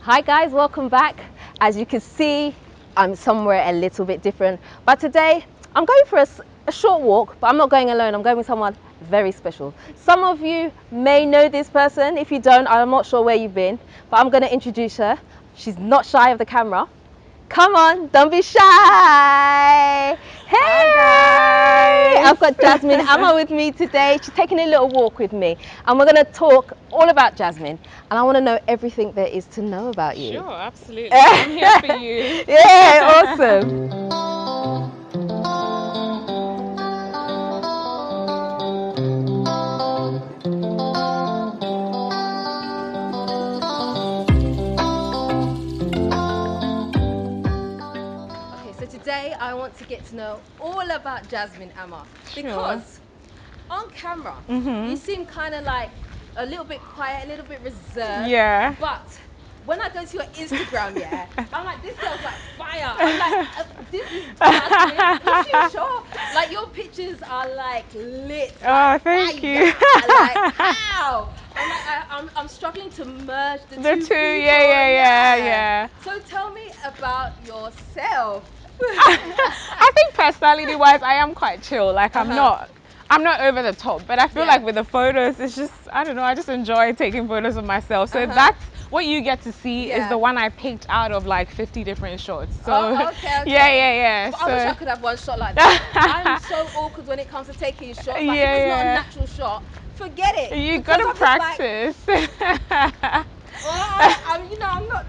Hi guys, welcome back. As you can see, I'm somewhere a little bit different, but today I'm going for a short walk, but I'm not going alone. I'm going with someone very special. Some of you may know this person. If you don't, I'm not sure where you've been, but I'm going to introduce her. She's not shy of the camera. Come on, don't be shy. Hey, hi guys. I've got Jasmine Ama with me today. She's taking a little walk with me, and we're going to talk all about Jasmine. And I want to know everything there is to know about you. Sure, absolutely. I'm here for you. Yeah, awesome. So today I want to get to know all about Jasmine Ama because on camera you seem kind of like a little bit quiet, a little bit reserved. Yeah. But when I go to your Instagram, yeah, I'm like, this girl's like fire. I'm like, this is Jasmine. Is she sure? Like your pictures are like lit. Oh, Like, thank fire. you. Like how? I'm like, I'm struggling to merge the two people. Yeah. So tell me about yourself. I think personality wise I am quite chill. Like I'm not over the top, but I feel like with the photos it's just, I don't know, I just enjoy taking photos of myself. So that's what you get to see is the one I picked out of like 50 different shots. So okay. yeah. But I wish I could have one shot like that. I'm so awkward when it comes to taking shots. Like if it's not a natural shot, forget it. You gotta practice. I'm not.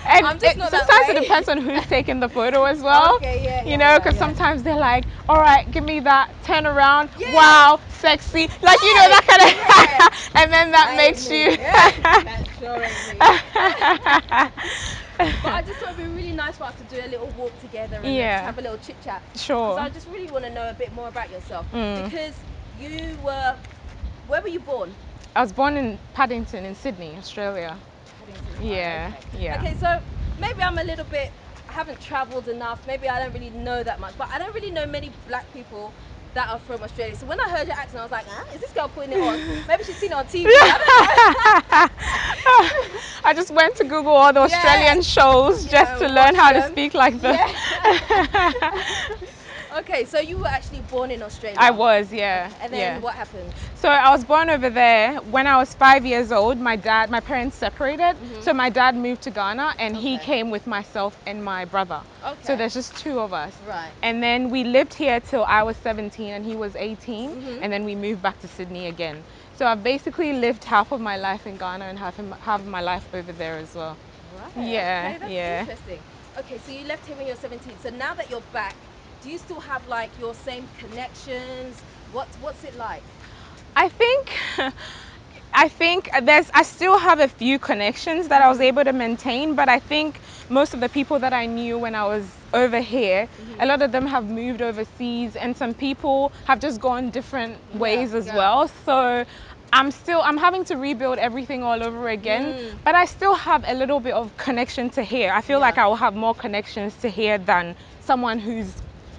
And I'm just not that sometimes way. it depends on who's taking the photo as well. Okay, you know, because sometimes they're like, all right, give me that, turn around, wow, sexy, like you know that kind of, and then that makes you. That sure ain't me. But I just thought it'd be really nice for us to do a little walk together and just have a little chit chat. Sure. Because I just really want to know a bit more about yourself. Because where were you born? I was born in Paddington in Sydney, Australia. Paddington. Yeah. Okay, so maybe I'm a little bit, I haven't travelled enough. Maybe I don't really know that much, but I don't really know many black people that are from Australia. So when I heard your accent, I was like, is this girl putting it on? Maybe she's seen it on TV. I don't know. I just went to Google all the Australian shows just to learn how to speak like them. Okay, so you were actually born in Australia? I was, yeah. Okay. And then what happened? So I was born over there. When I was 5 years old, my parents separated. So my dad moved to Ghana and he came with myself and my brother. So there's just two of us. Right. And then we lived here till I was 17 and he was 18. And then we moved back to Sydney again. So I've basically lived half of my life in Ghana and half of my life over there as well. Right. Yeah. Okay, that's interesting. Okay, so you left here when you were 17. So now that you're back, do you still have like your same connections? What's it like? I think I still have a few connections that I was able to maintain, but I think most of the people that I knew when I was over here, a lot of them have moved overseas and some people have just gone different ways as well. So I'm having to rebuild everything all over again, but I still have a little bit of connection to here. I feel like I will have more connections to here than someone who's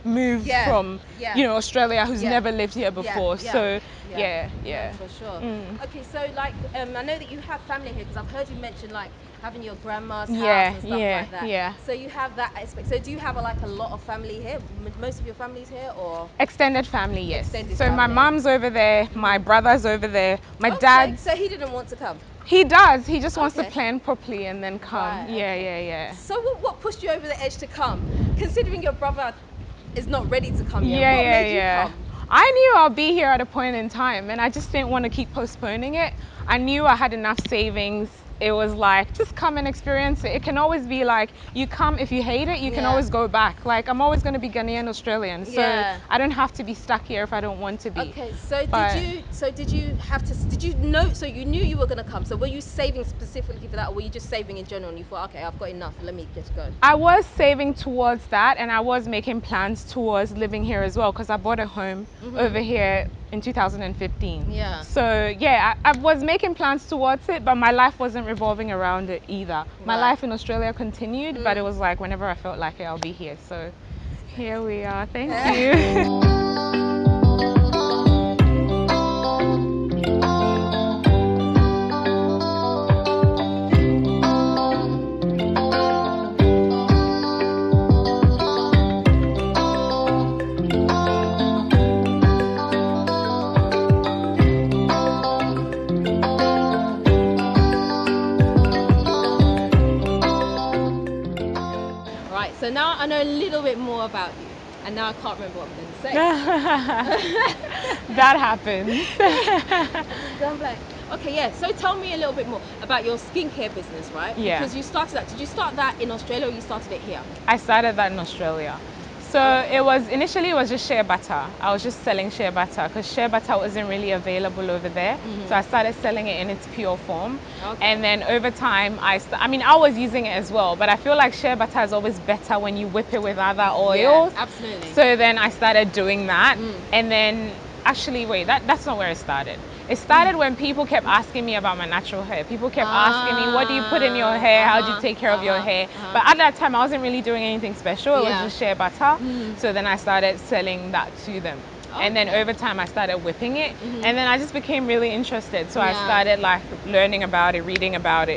moved from Australia who's never lived here before. So yeah. No, for sure. Okay, so like I know that you have family here because I've heard you mention like having your grandma's house and stuff like that. Yeah. So you have that aspect. So do you have like a lot of family here? Most of your family's here, or extended family? Yes. Extended so family. My mom's over there, my brother's over there, my dad. So he didn't want to come. He does. He just wants to plan properly and then come. Right, Yeah. So what pushed you over the edge to come? Considering your brother is not ready to come yet. What made you come? I knew I'll be here at a point in time and I just didn't want to keep postponing it. I knew I had enough savings. It was like, just come and experience it. It can always be like, you come, if you hate it, you can always go back. Like, I'm always going to be Ghanaian Australian, so I don't have to be stuck here if I don't want to be. Okay, so did you know, so you knew you were going to come, so were you saving specifically for that, or were you just saving in general and you thought, okay, I've got enough, let me just go? I was saving towards that and I was making plans towards living here as well because I bought a home over here in 2015. So yeah, I was making plans towards it, but my life wasn't revolving around it either. My life in Australia continued, but it was like whenever I felt like it, I'll be here. So here we are. Thank you. So now I know a little bit more about you, and now I can't remember what I'm going to say. That happens. Just gone blank. Okay, yeah. So tell me a little bit more about your skincare business, right? Yeah. Because you started that. Did you start that in Australia or you started it here? I started that in Australia. So it was initially it was just shea butter. I was just selling shea butter because shea butter wasn't really available over there. So I started selling it in its pure form. Okay. And then over time, I mean, I was using it as well, but I feel like shea butter is always better when you whip it with other oils. Yeah, absolutely. So then I started doing that. And then actually, wait, that's not where it started. It started when people kept asking me about my natural hair. People kept asking me, what do you put in your hair? How do you take care of your hair? But at that time, I wasn't really doing anything special. It was just shea butter. So then I started selling that to them. And then over time, I started whipping it. And then I just became really interested. So I started like learning about it, reading about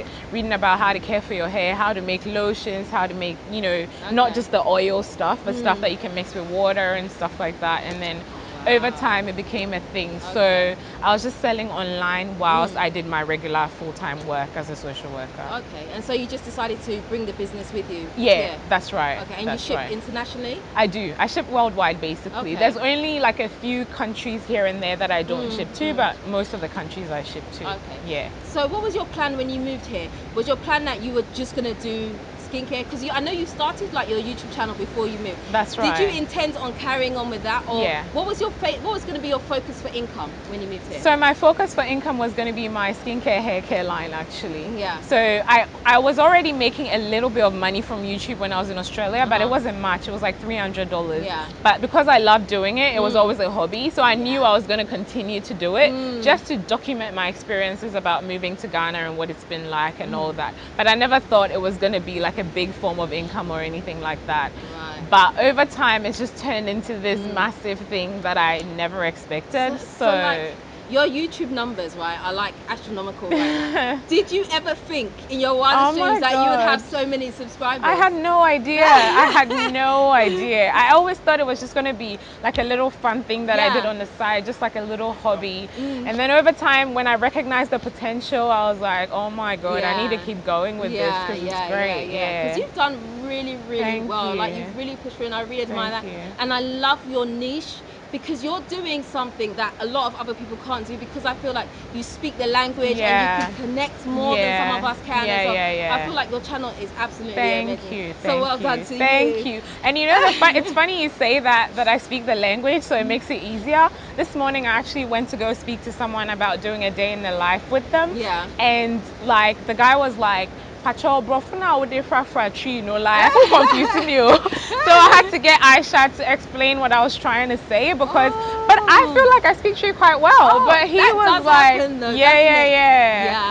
how to care for your hair, how to make lotions, how to make, you know, not just the oil stuff, but stuff that you can mix with water and stuff like that. And then over time it became a thing. So I was just selling online whilst I did my regular full-time work as a social worker. Okay, and so you just decided to bring the business with you? Yeah, that's right. Okay, and you ship internationally? I do. I ship worldwide basically. Okay. There's only like a few countries here and there that I don't ship to, but most of the countries I ship to. Okay. Yeah. So what was your plan when you moved here? Was your plan that you were just going to do skincare? Because I know you started like your YouTube channel before you moved. That's right. Did you intend on carrying on with that, or Yeah. what was going to be your focus for income when you moved here? So my focus for income was going to be my skincare hair care line actually. Yeah. So I was already making a little bit of money from YouTube when I was in Australia, but it wasn't much. It was like $300. Yeah. But because I loved doing it, it was always a hobby. So I knew I was going to continue to do it just to document my experiences about moving to Ghana and what it's been like and all that. But I never thought it was going to be like a big form of income or anything like that. Right. But over time, it's just turned into this massive thing that I never expected. So like, your YouTube numbers, right, are like astronomical right now. Did you ever think in your wildest dreams that you would have so many subscribers? I had no idea. I had no idea. I always thought it was just going to be like a little fun thing that I did on the side, just like a little hobby. And then over time, when I recognized the potential, I was like, oh my God, I need to keep going with this because it's great. Because you've done really, really well. You. Like, you've really pushed through, and I really admire that. You. And I love your niche, because you're doing something that a lot of other people can't do, because I feel like you speak the language and you can connect more than some of us can. I feel like your channel is absolutely amazing. So well done to you. Thank you. And you know, it's funny you say that I speak the language, so it makes it easier. This morning I actually went to go speak to someone about doing a day in the life with them. Yeah. And like the guy was like, Pacho, bro, for now, they you know, like, I'm confusing you. So I had to get Aisha to explain what I was trying to say because, but I feel like I speak Tree quite well. But he was like,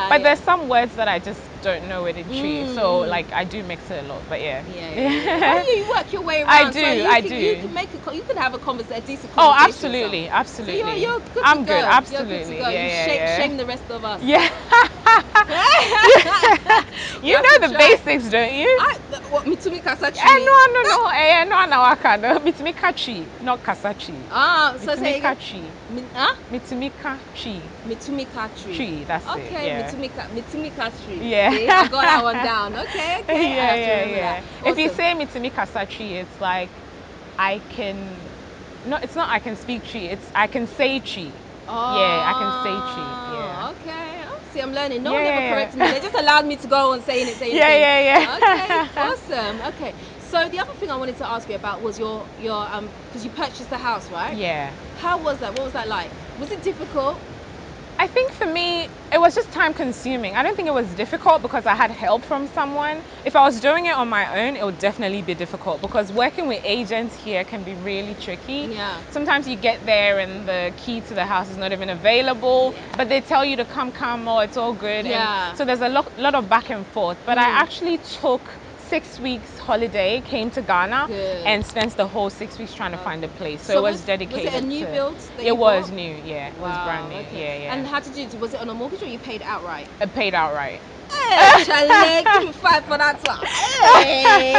But there's some words that I just don't know with the Tree. So like, I do mix it a lot, but you work your way around. I do. You can have a decent conversation. Oh, absolutely, absolutely. So you're good I'm to good, go. absolutely. You're good to go. You shame the rest of us. Yeah. You know the basics, don't you? What, Mitumi Kasachi? No, Mitumi Kachi, not Kasachi. So say Kachi. Mitumi Kachi. Mitumi Kachi. That's it. Okay, Mitumi Kachi. Yeah. See, I got that one down. Okay. Yeah. Awesome. If you say Mitumi Kasachi, it's like I can. No, it's not I can speak Chi. It's I can say Chi. Yeah, I can say Chi. Yeah. Okay. See, I'm learning. No one ever corrected me. They just allowed me to go on saying it. Yeah. Okay. Awesome. Okay. So the other thing I wanted to ask you about was your because you purchased a house, right? Yeah. How was that? What was that like? Was it difficult? I think for me, it was just time consuming. I don't think it was difficult because I had help from someone. If I was doing it on my own, it would definitely be difficult because working with agents here can be really tricky. Yeah. Sometimes you get there and the key to the house is not even available, but they tell you to come, oh, it's all good. Yeah. And so there's a lot of back and forth. But I actually took 6 weeks holiday, came to Ghana and spent the whole 6 weeks trying to find a place. So it was dedicated. Was it a new build? It was new, yeah. It was brand new. Okay. Yeah. And how did you do? Was it on a mortgage or you paid outright? I paid outright. Hey, Charlie, give me 5 for that one. Hey.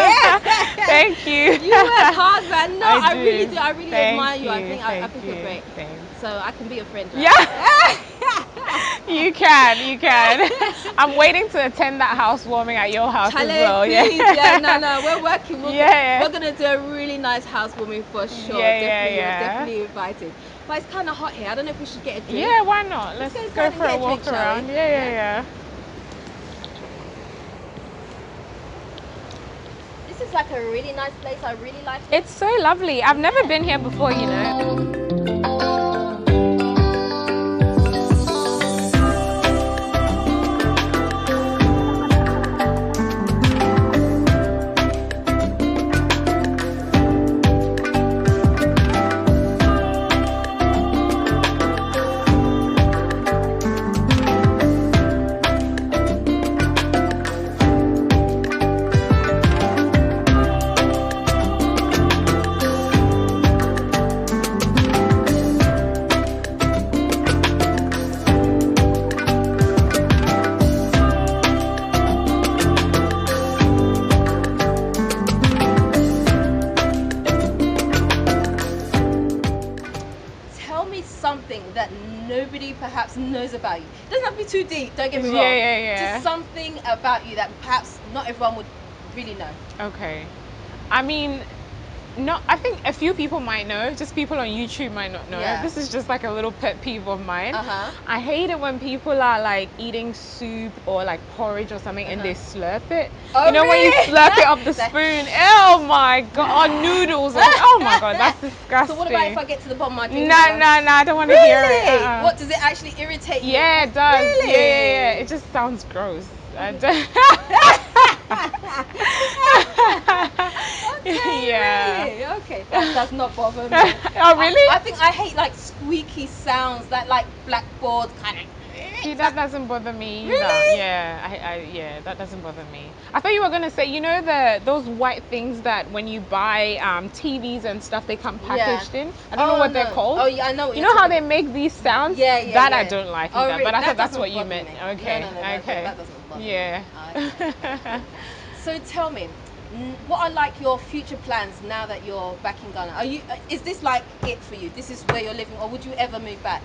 Thank you. You work hard, man. No, I really do. I really admire you. I think you're great. Thanks. So I can be a friend. Yeah. Right? You can. I'm waiting to attend that housewarming at your house as well. Please, Yeah. no, we're working. We're gonna do a really nice housewarming for sure. Definitely, you're definitely invited. But it's kind of hot here. I don't know if we should get a drink. Yeah, why not? Let's go for a walk around. Yeah. This is like a really nice place. I really like it. It's so lovely. I've never been here before, you know. Something that nobody perhaps knows about you. It doesn't have to be too deep, don't get me wrong. Yeah. Just something about you that perhaps not everyone would really know. Okay. I mean, no, I think a few people might know, just people on YouTube might not know. Yeah. This is just like a little pet peeve of mine. I hate it when people are like eating soup or like porridge or something and they slurp it. Oh, you know, really? when you slurp it off the spoon. Oh my god. Or noodles. Oh my god, that's disgusting. So what about if I get to the bottom of my drink? No, I don't want to hear it. What, does it actually irritate you? Yeah, it does. Really? Yeah. It just sounds gross. Okay, yeah. Really? Okay, that does not bother me. Oh, really? I think I hate like squeaky sounds, that like blackboard kind of. See, that doesn't bother me either. Really? Yeah, that doesn't bother me. I thought you were gonna say, you know, those white things that when you buy TVs and stuff, they come packaged in. I don't know what they're called. Oh yeah, I know. What you know how they make these sounds? Yeah. I don't like either. Really? But I thought That that's what you doesn't meant. bother me. Okay. No, Okay. That doesn't bother me. Yeah. Okay. So tell me, what are like your future plans now that you're back in Ghana? Is this like it for you? This is where you're living, or would you ever move back?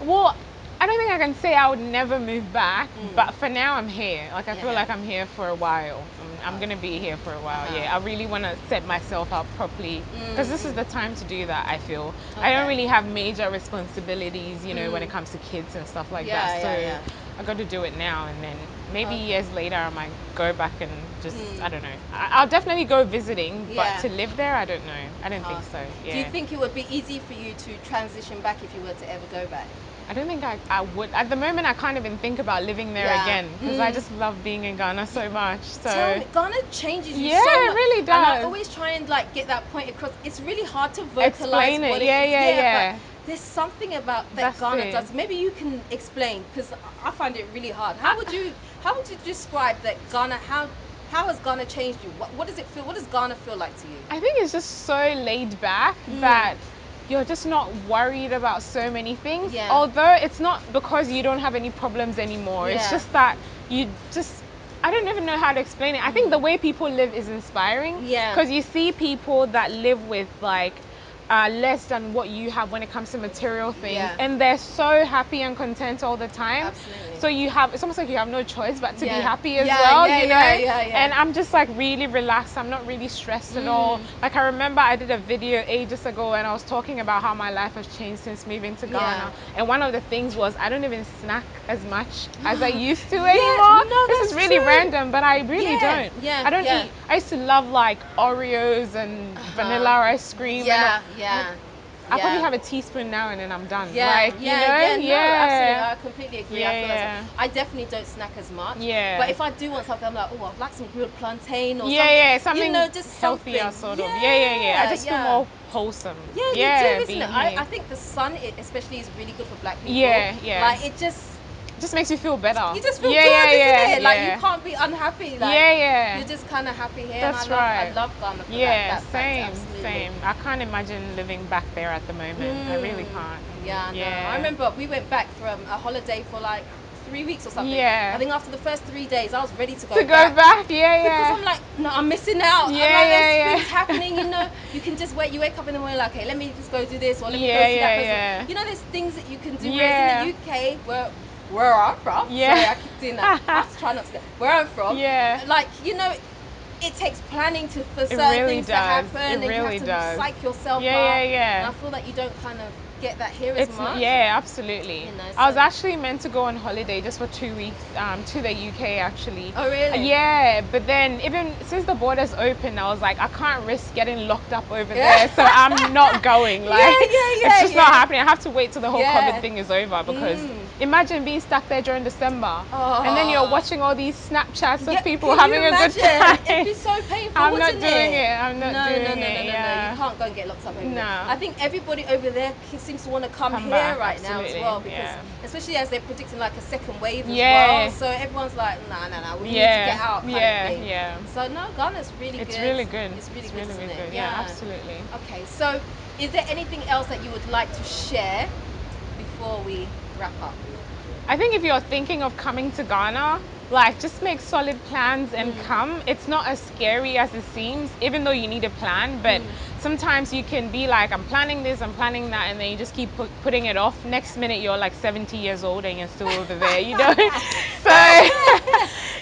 Well, I don't think I can say I would never move back, but for now I'm here. Like I feel like I'm here for a while. I'm gonna be here for a while. Yeah, I really want to set myself up properly because this is the time to do that. I feel I don't really have major responsibilities, you know, when it comes to kids and stuff like that. So I got to do it now, and then maybe years later I might go back and just I don't know. I'll definitely go visiting, but to live there, I don't know. I don't think so. Yeah. Do you think it would be easy for you to transition back if you were to ever go back? I don't think I would. At the moment, I can't even think about living there again because I just love being in Ghana so much. So tell me, Ghana changes you so much. it really does. And I always try and like get that point across. It's really hard to vocalize what it is. Yeah. But there's something about that Ghana does. Maybe you can explain because I find it really hard. How would you describe that Ghana? How has Ghana changed you? What does it feel? What does Ghana feel like to you? I think it's just so laid back that you're just not worried about so many things. Yeah. Although it's not because you don't have any problems anymore. It's just that you just, I don't even know how to explain it. I think the way people live is inspiring. Yeah. Because you see people that live with like less than what you have when it comes to material things, and they're so happy and content all the time. Absolutely. So it's almost like you have no choice but to be happy as well, you know. And I'm just like really relaxed. I'm not really stressed at all. Like I remember I did a video ages ago and I was talking about how my life has changed since moving to Ghana, and one of the things was I don't even snack as much as I used to anymore. No, this is really random, but I really don't. I don't eat. I used to love like Oreos and vanilla ice cream. I probably have a teaspoon now and then I'm done. Absolutely. I completely agree. I definitely don't snack as much. But if I do want something, I'm like, oh, I'd like some grilled plantain or something, you know, just healthier sort of. I just feel more wholesome. You do, isn't it? I think the sun, especially, is really good for black people. Like it just makes you feel better. You just feel good, isn't it? Like you can't be unhappy. Like, you're just kind of happy here. That's I love Ghana for that same. Absolutely. I can't imagine living back there at the moment. I really can't. I remember we went back from a holiday for like 3 weeks or something. I think after the first 3 days, I was ready to go back. Because I'm like, no, I'm missing out. There's things happening, you know. You can just you wake up in the morning like, okay, let me just go do this or let me go see that person. You know, there's things that you can do. Whereas in the UK, where I'm from. Yeah. Sorry, I keep doing that. I have to try not to. Where I'm from. Yeah. Like, you know, it takes planning for It certain really things to does. happen, It and you really have to does. psych yourself Yeah, up. yeah, yeah. And I feel that you don't kind of get that here as It's much. yeah, absolutely. You know, I was so- actually meant to go on holiday just for 2 weeks to the UK actually. Oh, really? Yeah, but then even since the borders opened, I was like, I can't risk getting locked up over Yeah. there, so I'm not going. Like, it's just not happening. I have to wait till the whole COVID thing is over because imagine being stuck there during December and then you're watching all these Snapchats of people can having you a good imagine? time. It'd be so painful. I'm not wouldn't doing it? it. I'm not doing it. Yeah. You can't go and get locked up over No. there. I think everybody over there seems to want to come here back, right now as absolutely, well, because yeah. especially as they're predicting like a second wave as Yeah. well. So everyone's like, nah, we need to get out kind of thing. Yeah. So no, Ghana's really It's good. really good. It's really It's good, really, isn't really it? good. Yeah, absolutely. Okay, so is there anything else that you would like to share before we wrap up? I think if you're thinking of coming to Ghana, like just make solid plans and come. It's not as scary as it seems, even though you need a plan. But sometimes you can be like, I'm planning this, I'm planning that, and then you just keep putting it off. Next minute you're like 70 years old and you're still over there, you know? So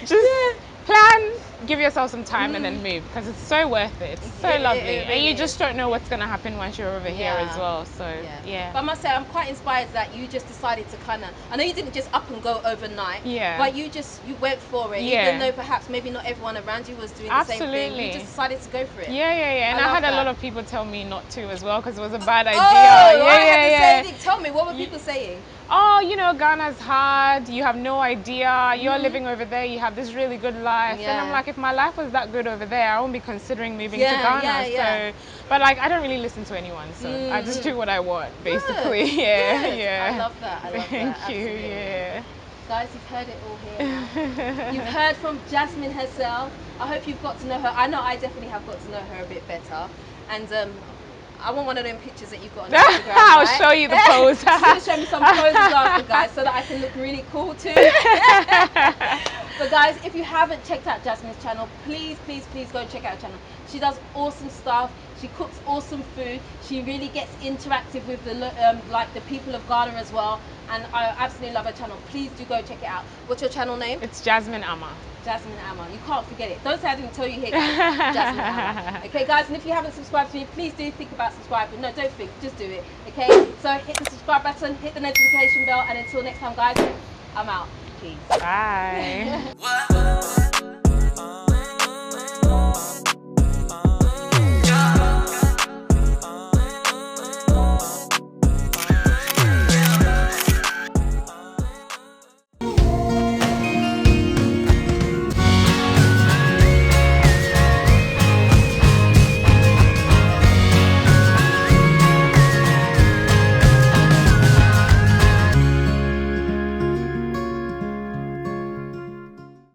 just plan, give yourself some time and then move, because it's so worth it. It's so lovely. It And you really just is. don't know what's going to happen once you're over here as well. So, yeah. But I must say, I'm quite inspired that you just decided to kind of, I know you didn't just up and go overnight, Yeah. but you went for it, Yeah. even though perhaps maybe not everyone around you was doing the same thing. You just decided to go for it. Yeah. And I love had that. a lot of people tell me not to as well, because it was a bad idea. Oh, I had the same thing. Tell me, what were people saying? Oh, you know, Ghana's hard. You have no idea. You're living over there. You have this really good life. And I'm like, if my life was that good over there, I won't be considering moving to Ghana. So, but like, I don't really listen to anyone. So I just do what I want, basically. Good. Yeah. I love that. Thank you. Absolutely. Yeah. Guys, you've heard it all here now. You've heard from Jasmine herself. I hope you've got to know her. I know I definitely have got to know her a bit better. And I want one of them pictures that you've got on Instagram. I'll show you the pose. She's going to show me some poses after, guys, so that I can look really cool too. But guys, if you haven't checked out Jasmine's channel, please go and check out her channel. She does awesome stuff. She cooks awesome food. She really gets interactive with the people of Ghana as well. And I absolutely love her channel. Please do go check it out. What's your channel name? It's Jasmine Ama. Jasmine Ama. You can't forget it. Don't say I didn't tell you here, guys. Jasmine Ama. Okay, guys, and if you haven't subscribed to me, please do think about subscribing. No, don't think. Just do it. Okay? So hit the subscribe button, hit the notification bell, and until next time, guys, I'm out. Peace. Bye.